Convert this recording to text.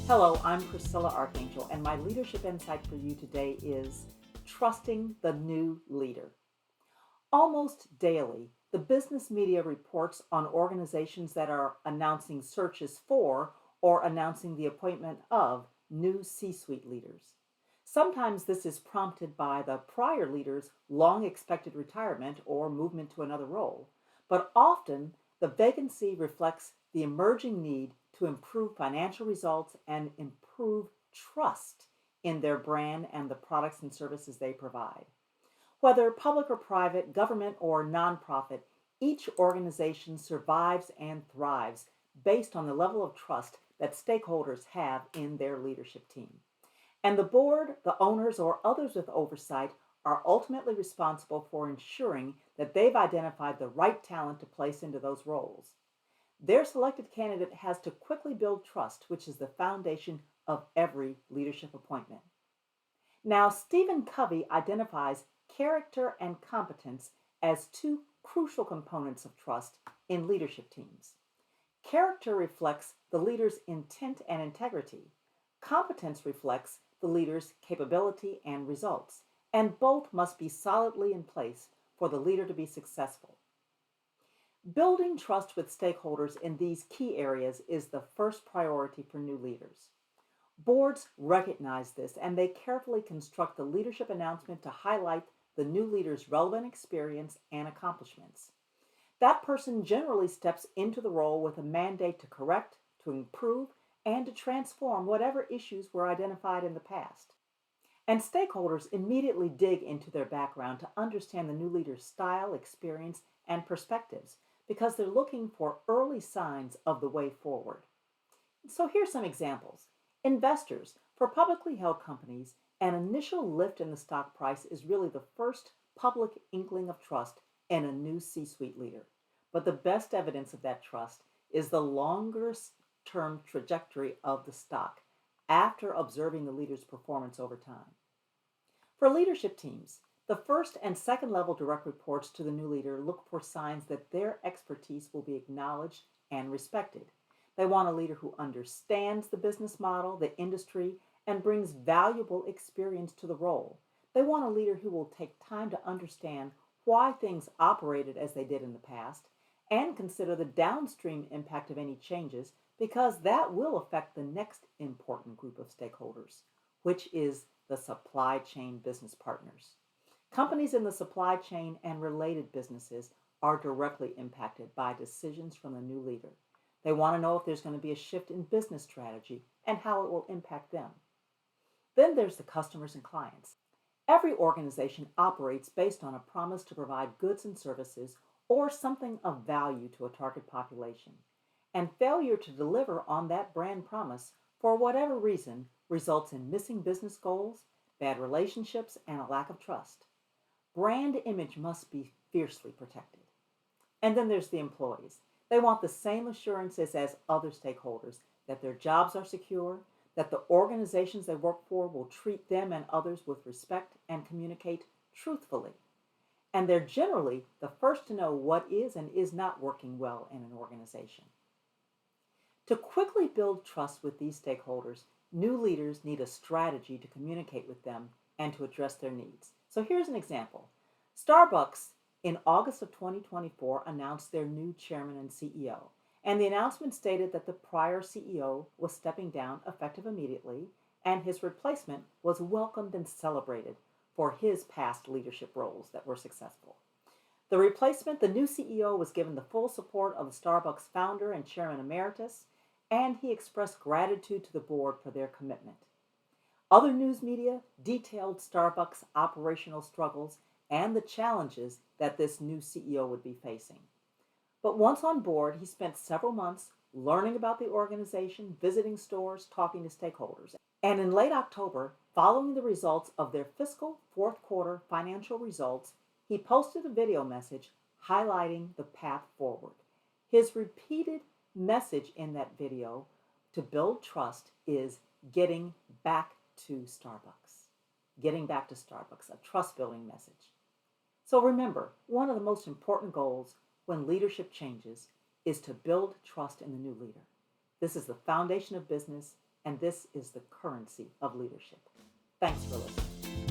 Hello, I'm Priscilla Archangel, and my leadership insight for you today is trusting the new leader. Almost daily, the business media reports on organizations that are announcing searches for or announcing the appointment of new C suite leaders. Sometimes this is prompted by the prior leader's long expected retirement or movement to another role, but often the vacancy reflects the emerging need to improve financial results and improve trust in their brand and the products and services they provide. Whether public or private, government or nonprofit, each organization survives and thrives based on the level of trust that stakeholders have in their leadership team. And the board, the owners, or others with oversight are ultimately responsible for ensuring that they've identified the right talent to place into those roles. Their selected candidate has to quickly build trust, which is the foundation of every leadership appointment. Now, Stephen Covey identifies character and competence as two crucial components of trust in leadership teams. Character reflects the leader's intent and integrity. Competence reflects the leader's capability and results, and both must be solidly in place for the leader to be successful. Building trust with stakeholders in these key areas is the first priority for new leaders. Boards recognize this and they carefully construct the leadership announcement to highlight the new leader's relevant experience and accomplishments. That person generally steps into the role with a mandate to correct, to improve, and to transform whatever issues were identified in the past. And stakeholders immediately dig into their background to understand the new leader's style, experience, and perspectives because they're looking for early signs of the way forward. So here's some examples. Investors, for publicly held companies, an initial lift in the stock price is really the first public inkling of trust in a new C suite leader. But the best evidence of that trust is the longer term trajectory of the stock after observing the leader's performance over time. For leadership teams, the first and second level direct reports to the new leader look for signs that their expertise will be acknowledged and respected. They want a leader who understands the business model, the industry, and brings valuable experience to the role. They want a leader who will take time to understand why things operated as they did in the past and consider the downstream impact of any changes because that will affect the next important group of stakeholders, which is the supply chain business partners. Companies in the supply chain and related businesses are directly impacted by decisions from the new leader. They want to know if there's going to be a shift in business strategy and how it will impact them. Then there's the customers and clients. Every organization operates based on a promise to provide goods and services or something of value to a target population. And failure to deliver on that brand promise, for whatever reason, results in missing business goals, bad relationships, and a lack of trust. Brand image must be fiercely protected. And then there's the employees. They want the same assurances as other stakeholders that their jobs are secure, that the organizations they work for will treat them and others with respect and communicate truthfully. And they're generally the first to know what is and is not working well in an organization. To quickly build trust with these stakeholders, new leaders need a strategy to communicate with them and to address their needs. So here's an example. Starbucks in August of 2024 announced their new chairman and CEO. And the announcement stated that the prior CEO was stepping down effective immediately, and his replacement was welcomed and celebrated for his past leadership roles that were successful. The replacement, the new CEO, was given the full support of the Starbucks founder and chairman emeritus, and he expressed gratitude to the board for their commitment. Other news media detailed Starbucks' operational struggles and the challenges that this new CEO would be facing. But once on board, he spent several months learning about the organization, visiting stores, talking to stakeholders. And in late October, following the results of their fiscal fourth quarter financial results, he posted a video message highlighting the path forward. His repeated message in that video to build trust is getting back to Starbucks. Getting back to Starbucks, a trust building message. So remember, one of the most important goals when leadership changes is to build trust in the new leader. This is the foundation of business and this is the currency of leadership. Thanks for listening.